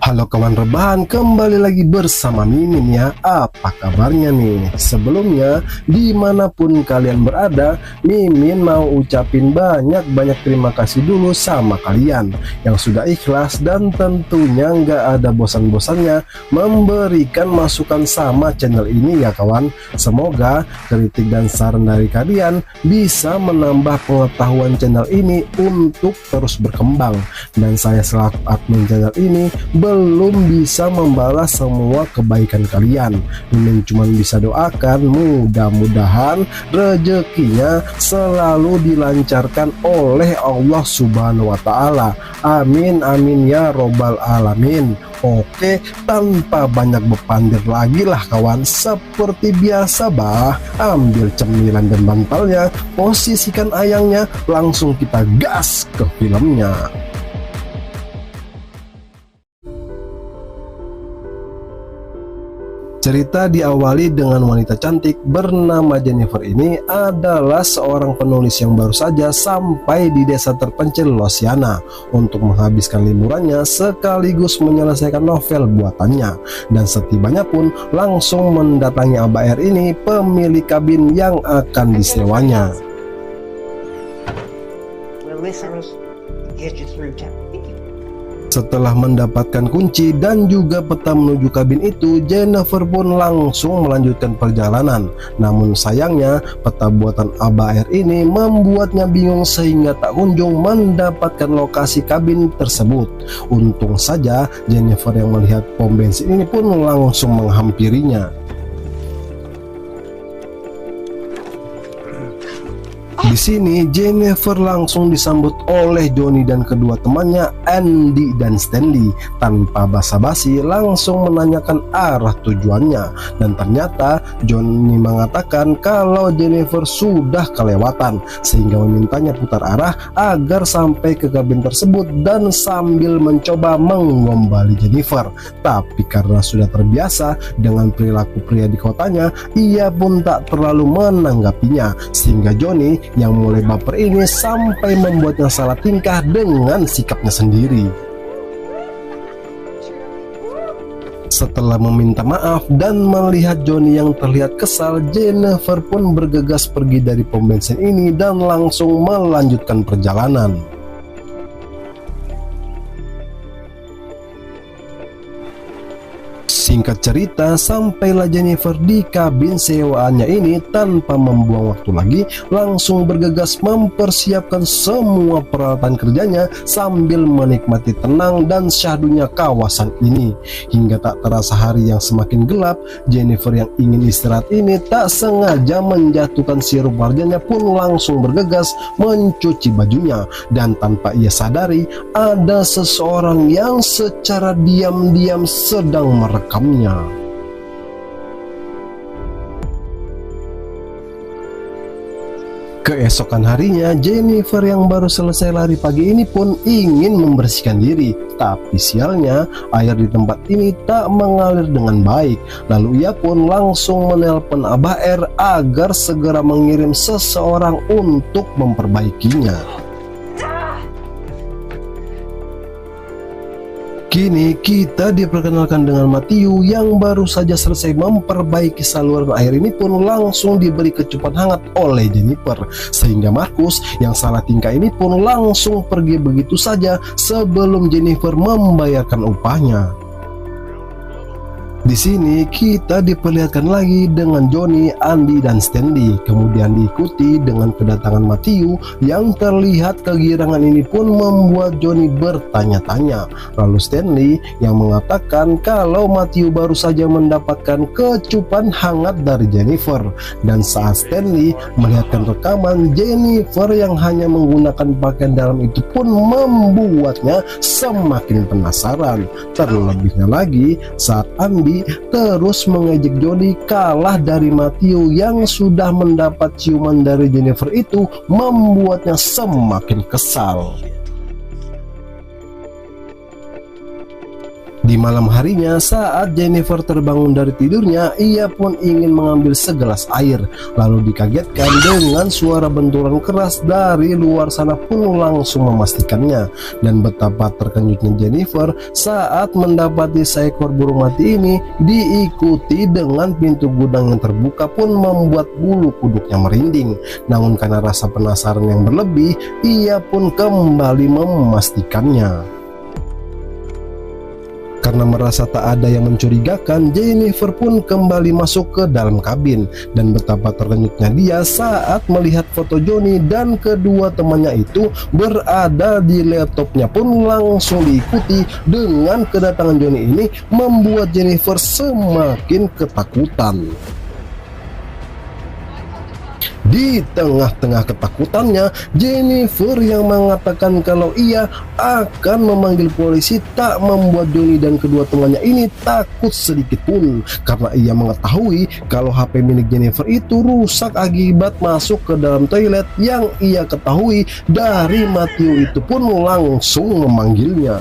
Halo kawan rebahan, kembali lagi bersama Mimin ya. Apa kabarnya nih? Sebelumnya, dimanapun kalian berada, Mimin mau ucapin banyak-banyak terima kasih dulu sama kalian yang sudah ikhlas dan tentunya nggak ada bosan-bosannya memberikan masukan sama channel ini ya kawan. Semoga kritik dan saran dari kalian bisa menambah pengetahuan channel ini untuk terus berkembang. Dan saya selaku admin channel ini belum bisa membalas semua kebaikan kalian. Mimin cuma bisa doakan mudah-mudahan rezekinya selalu dilancarkan oleh Allah Subhanahu wa Ta'ala. Amin amin ya robbal alamin. Oke, tanpa banyak bepandir lagi lah kawan, seperti biasa bah, ambil cemilan dan bantalnya, posisikan ayangnya, langsung kita gas ke filmnya. Cerita diawali dengan wanita cantik bernama Jennifer. Ini adalah seorang penulis yang baru saja sampai di desa terpencil Louisiana untuk menghabiskan liburannya sekaligus menyelesaikan novel buatannya. Dan setibanya pun langsung mendatangi Abah R ini, pemilik kabin yang akan disewanya. Setelah mendapatkan kunci dan juga peta menuju kabin itu, Jennifer pun langsung melanjutkan perjalanan. Namun sayangnya, peta buatan Abah R ini membuatnya bingung sehingga tak kunjung mendapatkan lokasi kabin tersebut. Untung saja Jennifer yang melihat pom bensin ini pun langsung menghampirinya. Di sini Jennifer langsung disambut oleh Johnny dan kedua temannya Andy dan Stanley. Tanpa basa-basi langsung menanyakan arah tujuannya, dan ternyata Johnny mengatakan kalau Jennifer sudah kelewatan sehingga memintanya putar arah agar sampai ke kabin tersebut dan sambil mencoba menggombali Jennifer. Tapi karena sudah terbiasa dengan perilaku pria di kotanya, ia pun tak terlalu menanggapinya, sehingga Johnny yang mulai baper ini sampai membuatnya salah tingkah dengan sikapnya sendiri. Setelah meminta maaf dan melihat Johnny yang terlihat kesal, Jennifer pun bergegas pergi dari pom bensin ini dan langsung melanjutkan perjalanan. Singkat cerita, sampailah Jennifer di kabin sewaannya ini tanpa membuang waktu lagi, langsung bergegas mempersiapkan semua peralatan kerjanya sambil menikmati tenang dan syahdunya kawasan ini. Hingga tak terasa hari yang semakin gelap, Jennifer yang ingin istirahat ini tak sengaja menjatuhkan sirup warjanya pun langsung bergegas mencuci bajunya. Dan tanpa ia sadari, ada seseorang yang secara diam-diam sedang merekamnya. Keesokan harinya, Jennifer yang baru selesai lari pagi ini pun ingin membersihkan diri. Tapi sialnya, air di tempat ini tak mengalir dengan baik. Lalu ia pun langsung menelpon Abah R agar segera mengirim seseorang untuk memperbaikinya. Kini kita diperkenalkan dengan Matthew yang baru saja selesai memperbaiki saluran air ini pun langsung diberi kecupan hangat oleh Jennifer, sehingga Marcus yang salah tingkah ini pun langsung pergi begitu saja sebelum Jennifer membayarkan upahnya. Di sini kita diperlihatkan lagi dengan Johnny, Andy, dan Stanley, kemudian diikuti dengan kedatangan Matthew yang terlihat kegirangan ini pun membuat Johnny bertanya-tanya. Lalu Stanley yang mengatakan kalau Matthew baru saja mendapatkan kecupan hangat dari Jennifer. Dan saat Stanley melihatkan rekaman Jennifer yang hanya menggunakan pakaian dalam itu pun membuatnya semakin penasaran. Terlebihnya lagi saat Andy terus mengejek Johnny kalah dari Matthew yang sudah mendapat ciuman dari Jennifer itu, membuatnya semakin kesal. Di Di malam harinya, saat Jennifer terbangun dari tidurnya, ia pun ingin mengambil segelas air. Lalu dikagetkan dengan suara benturan keras dari luar sana pun langsung memastikannya. Dan betapa terkejutnya Jennifer saat mendapati seekor burung mati ini diikuti dengan pintu gudang yang terbuka pun membuat bulu kuduknya merinding. Namun karena rasa penasaran yang berlebih, ia pun kembali memastikannya. Karena merasa tak ada yang mencurigakan, Jennifer pun kembali masuk ke dalam kabin. Dan betapa terkejutnya dia saat melihat foto Johnny dan kedua temannya itu berada di laptopnya pun langsung diikuti. Dengan kedatangan Johnny ini membuat Jennifer semakin ketakutan. Di tengah-tengah ketakutannya, Jennifer yang mengatakan kalau ia akan memanggil polisi tak membuat Johnny dan kedua temannya ini takut sedikit pun, karena ia mengetahui kalau HP milik Jennifer itu rusak akibat masuk ke dalam toilet. Yang ia ketahui dari Matthew itu pun langsung memanggilnya.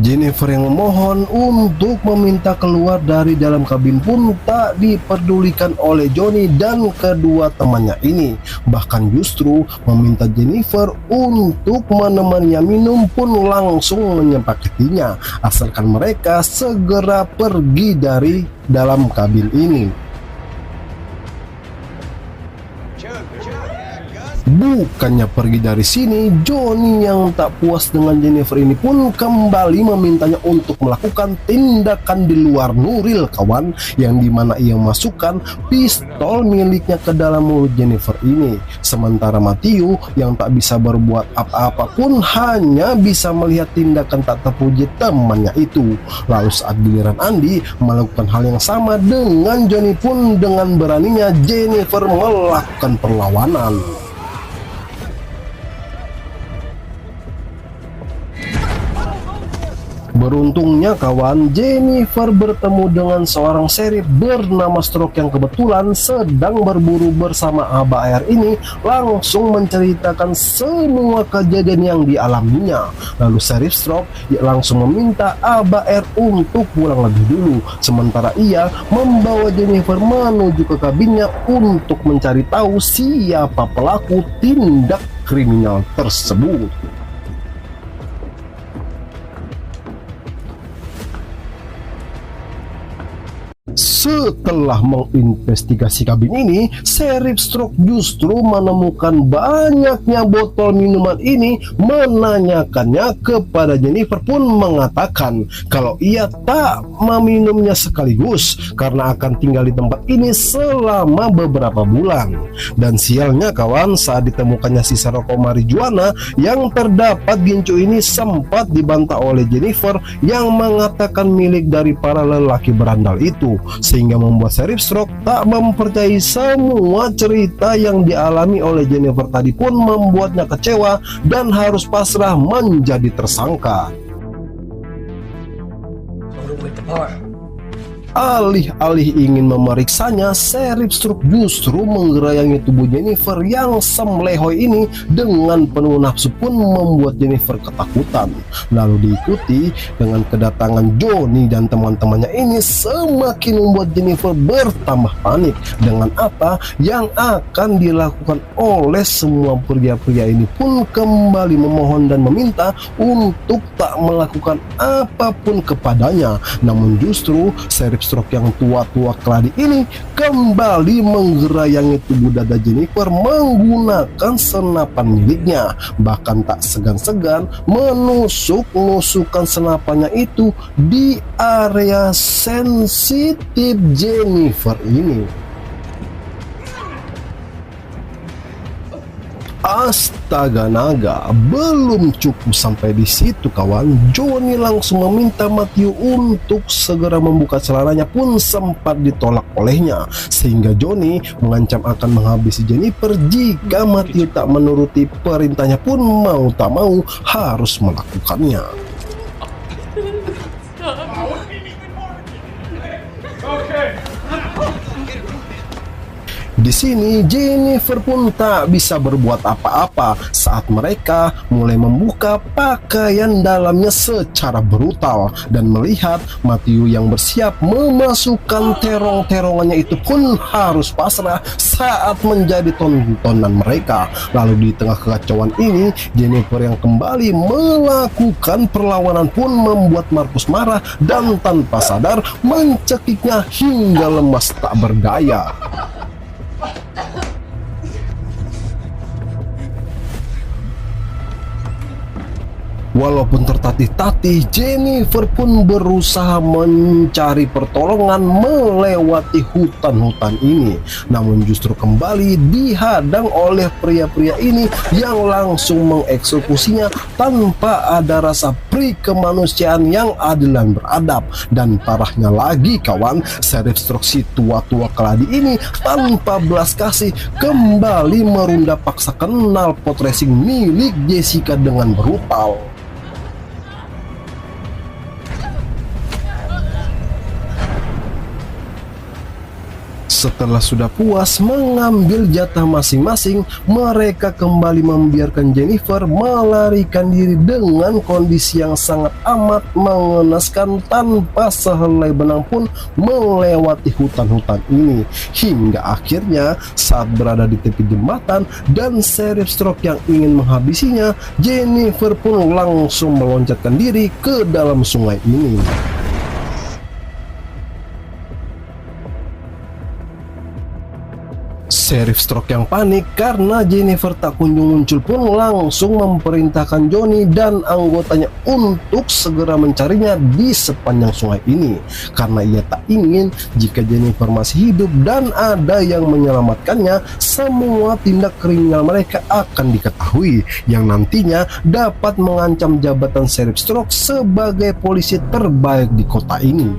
Jennifer yang memohon untuk meminta keluar dari dalam kabin pun tak diperdulikan oleh Johnny dan kedua temannya ini. Bahkan justru meminta Jennifer untuk menemaninya minum pun langsung menyepakatinya, asalkan mereka segera pergi dari dalam kabin ini. Bukannya pergi dari sini, Johnny yang tak puas dengan Jennifer ini pun kembali memintanya untuk melakukan tindakan di luar Nuril kawan, yang dimana ia memasukkan pistol miliknya ke dalam mulut Jennifer ini. Sementara Matthew yang tak bisa berbuat apa-apa pun hanya bisa melihat tindakan tak terpuji temannya itu. Lalu saat giliran Andy melakukan hal yang sama dengan Johnny pun dengan beraninya Jennifer melakukan perlawanan. Beruntungnya kawan, Jennifer bertemu dengan seorang sheriff bernama Stroke yang kebetulan sedang berburu bersama Abah Air ini, langsung menceritakan semua kejadian yang dialaminya. Lalu Sheriff Stroke langsung meminta Abah Air untuk pulang lebih dulu, sementara ia membawa Jennifer menuju ke kabinnya untuk mencari tahu siapa pelaku tindak kriminal tersebut. Setelah menginvestigasi kabin ini, Sheriff Stroke justru menemukan banyaknya botol minuman ini. Menanyakannya kepada Jennifer pun mengatakan kalau ia tak meminumnya sekaligus karena akan tinggal di tempat ini selama beberapa bulan. Dan sialnya kawan, saat ditemukannya sisa rokok marijuana yang terdapat gincu ini sempat dibantah oleh Jennifer yang mengatakan milik dari para lelaki berandal itu, sehingga membuat Sheriff Stroke tak mempercayai semua cerita yang dialami oleh Jennifer tadi pun membuatnya kecewa dan harus pasrah menjadi tersangka. Alih-alih ingin memeriksanya, Sheriff Stroke justru menggerayangi tubuh Jennifer yang semlehoi ini dengan penuh nafsu pun membuat Jennifer ketakutan. Lalu diikuti dengan kedatangan Johnny dan teman-temannya ini semakin membuat Jennifer bertambah panik dengan apa yang akan dilakukan oleh semua pria-pria ini pun kembali memohon dan meminta untuk tak melakukan apapun kepadanya. Namun justru Sheriff Stroke yang tua-tua keladi ini kembali menggerayangi tubuh dada Jennifer menggunakan senapan miliknya. Bahkan tak segan-segan menusuk-nusukkan senapannya itu di area sensitif Jennifer ini. Astaga naga, belum cukup sampai di situ kawan. Johnny langsung meminta Matthew untuk segera membuka celananya pun sempat ditolak olehnya, sehingga Johnny mengancam akan menghabisi Jennifer jika Matthew tak menuruti perintahnya pun mau tak mau harus melakukannya. Di sini Jennifer pun tak bisa berbuat apa-apa saat mereka mulai membuka pakaian dalamnya secara brutal dan melihat Matthew yang bersiap memasukkan terong-terongannya itu pun harus pasrah saat menjadi tontonan mereka. Lalu di tengah kekacauan ini, Jennifer yang kembali melakukan perlawanan pun membuat Marcus marah dan tanpa sadar mencekiknya hingga lemas tak berdaya. Walaupun tertatih-tatih, Jennifer pun berusaha mencari pertolongan melewati hutan-hutan ini. Namun justru kembali dihadang oleh pria-pria ini yang langsung mengeksekusinya tanpa ada rasa pri kemanusiaan yang adil dan beradab. Dan parahnya lagi kawan, Sheriff Stroke si tua-tua keladi ini tanpa belas kasih kembali merunda paksa knalpot racing milik Jessica dengan brutal. Setelah sudah puas mengambil jatah masing-masing, mereka kembali membiarkan Jennifer melarikan diri dengan kondisi yang sangat amat mengenaskan tanpa sehelai benang pun melewati hutan-hutan ini. Hingga akhirnya saat berada di tepi jembatan dan Sheriff Stroke yang ingin menghabisinya, Jennifer pun langsung meloncatkan diri ke dalam sungai ini. Sheriff Stroke yang panik karena Jennifer tak kunjung muncul pun langsung memerintahkan Johnny dan anggotanya untuk segera mencarinya di sepanjang sungai ini, karena ia tak ingin jika Jennifer masih hidup dan ada yang menyelamatkannya, semua tindak kriminal mereka akan diketahui yang nantinya dapat mengancam jabatan Sheriff Stroke sebagai polisi terbaik di kota ini.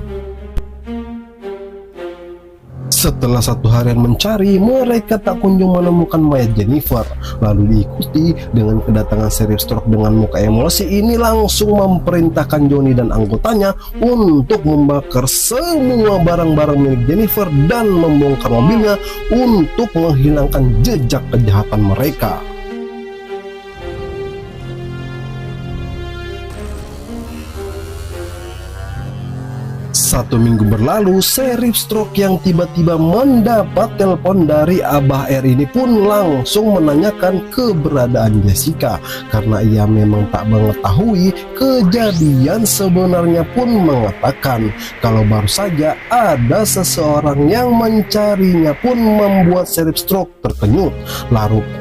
Setelah satu harian mencari, mereka tak kunjung menemukan mayat Jennifer. Lalu diikuti dengan kedatangan Sheriff Stroke dengan muka emosi ini langsung memerintahkan Johnny dan anggotanya untuk membakar semua barang-barang milik Jennifer dan membongkar mobilnya untuk menghilangkan jejak kejahatan mereka. Satu minggu berlalu, Sheriff Stroke yang tiba-tiba mendapat telepon dari Abah R ini pun langsung menanyakan keberadaan Jessica, karena ia memang tak mengetahui kejadian sebenarnya pun mengatakan kalau baru saja ada seseorang yang mencarinya pun membuat Sheriff Stroke terkenyut.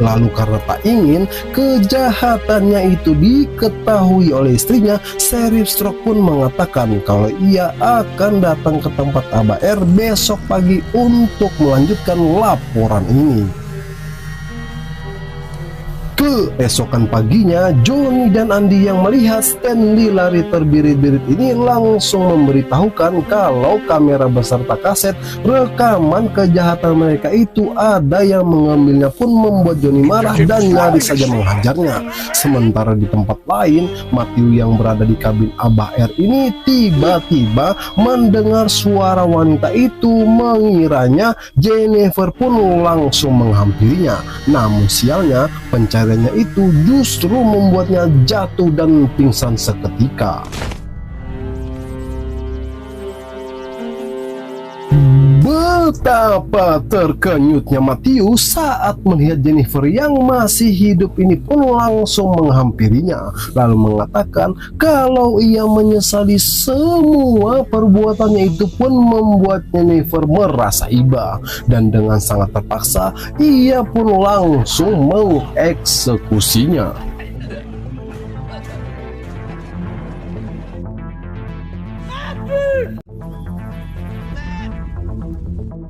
Lalu karena tak ingin kejahatannya itu diketahui oleh istrinya, Sheriff Stroke pun mengatakan kalau ia akan datang ke tempat Abah R besok pagi untuk melanjutkan laporan ini. Keesokan paginya, Johnny dan Andy yang melihat Stanley lari terbirit-birit ini langsung memberitahukan kalau kamera beserta kaset rekaman kejahatan mereka itu ada yang mengambilnya pun membuat Johnny marah dan nyaris saja menghajarnya. Sementara di tempat lain, Matthew yang berada di kabin Abah R ini tiba-tiba mendengar suara wanita itu, mengiranya Jennifer pun langsung menghampirinya. Namun sialnya, pencariannya itu justru membuatnya jatuh dan pingsan seketika. Betapa terkenyutnya Matthew saat melihat Jennifer yang masih hidup ini pun langsung menghampirinya, lalu mengatakan kalau ia menyesali semua perbuatannya itu pun membuat Jennifer merasa iba, dan dengan sangat terpaksa ia pun langsung mengeksekusinya.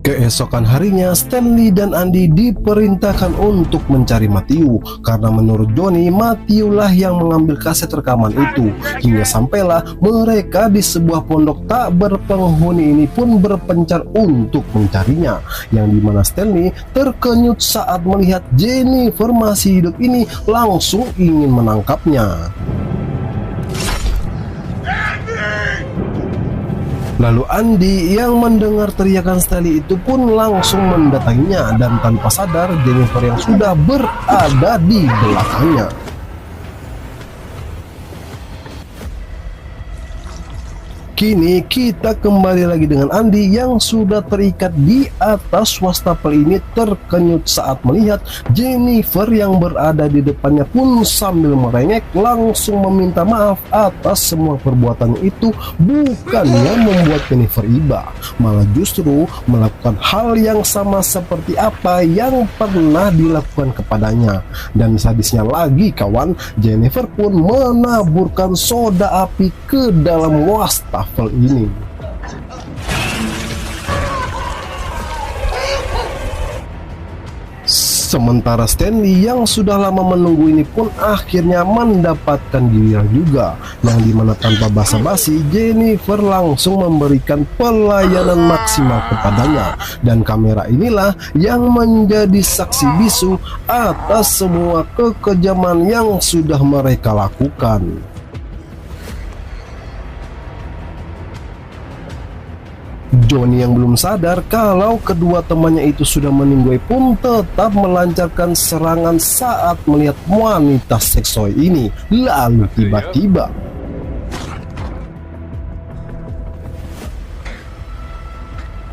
Keesokan harinya, Stanley dan Andy diperintahkan untuk mencari Matthew, karena menurut Johnny, Matthew lah yang mengambil kaset rekaman itu. Hingga sampailah mereka di sebuah pondok tak berpenghuni ini pun berpencar untuk mencarinya, yang dimana Stanley terkenyut saat melihat Jennifer masih hidup ini langsung ingin menangkapnya. Lalu Andi yang mendengar teriakan Stanley itu pun langsung mendatanginya, dan tanpa sadar Jennifer yang sudah berada di belakangnya. Kini kita kembali lagi dengan Andi yang sudah terikat di atas wastafel ini, terkenyut saat melihat Jennifer yang berada di depannya pun sambil merengek langsung meminta maaf atas semua perbuatannya itu. Bukannya membuat Jennifer iba, malah justru melakukan hal yang sama seperti apa yang pernah dilakukan kepadanya. Dan sadisnya lagi kawan, Jennifer pun menaburkan soda api ke dalam wastafel ini. Sementara Stanley yang sudah lama menunggu ini pun akhirnya mendapatkan giliran juga, yang dimana tanpa basa-basi Jennifer langsung memberikan pelayanan maksimal kepadanya, dan kamera inilah yang menjadi saksi bisu atas semua kekejaman yang sudah mereka lakukan. Johnny yang belum sadar kalau kedua temannya itu sudah meninggal pun tetap melancarkan serangan saat melihat wanita seksoi ini. Lalu tiba-tiba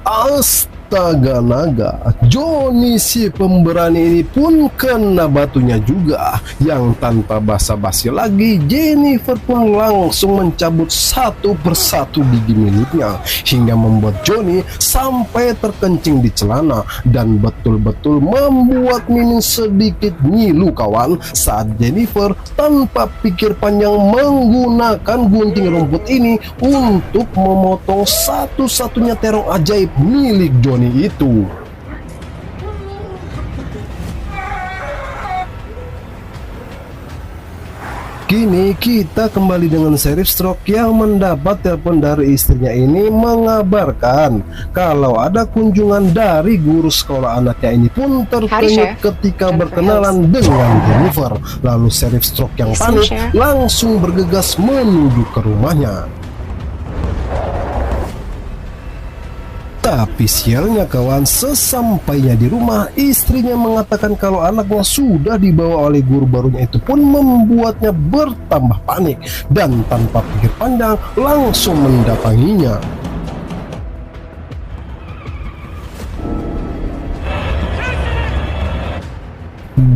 astaga naga, Johnny si pemberani ini pun kena batunya juga, yang tanpa basa-basi lagi Jennifer pun langsung mencabut satu persatu gigi miliknya hingga membuat Johnny sampai terkencing di celana, dan betul-betul membuat Mimin sedikit ngilu kawan saat Jennifer tanpa pikir panjang menggunakan gunting rumput ini untuk memotong satu-satunya terong ajaib milik Johnny itu. Kini kita kembali dengan Sheriff Stroke yang mendapat telepon dari istrinya ini mengabarkan kalau ada kunjungan dari guru sekolah anaknya ini pun terkenyut ketika berkenalan dengan Jennifer. Lalu Sheriff Stroke yang panik langsung bergegas menuju ke rumahnya. Tapi sialnya kawan, sesampainya di rumah istrinya mengatakan kalau anaknya sudah dibawa oleh guru barunya itu pun membuatnya bertambah panik dan tanpa pikir panjang langsung mendatanginya.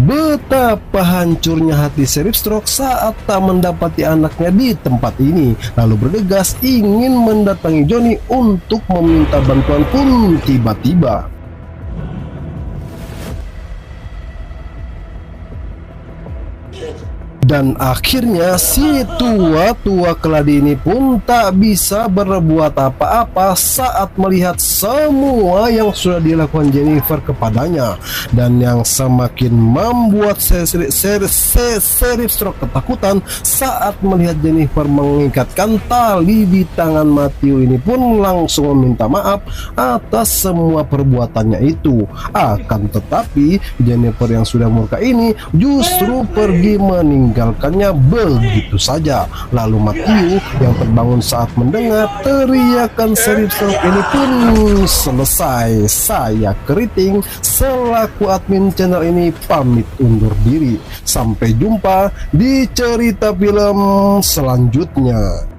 Betapa hancurnya hati Sheriff Stroke saat tak mendapati anaknya di tempat ini, lalu bergegas ingin mendatangi Johnny untuk meminta bantuan pun tiba-tiba dan akhirnya si tua-tua keladi ini pun tak bisa berbuat apa-apa saat melihat semua yang sudah dilakukan Jennifer kepadanya, dan yang semakin membuat Sheriff Stroke ketakutan saat melihat Jennifer mengikatkan tali di tangan Matthew ini pun langsung meminta maaf atas semua perbuatannya itu. Akan tetapi Jennifer yang sudah murka ini justru pergi meninggalkannya begitu saja. Lalu Matthew yang terbangun saat mendengar teriakan Sheriff Stroke ini pun selesai. Saya Keriting selaku admin channel ini pamit undur diri. Sampai jumpa di cerita film selanjutnya.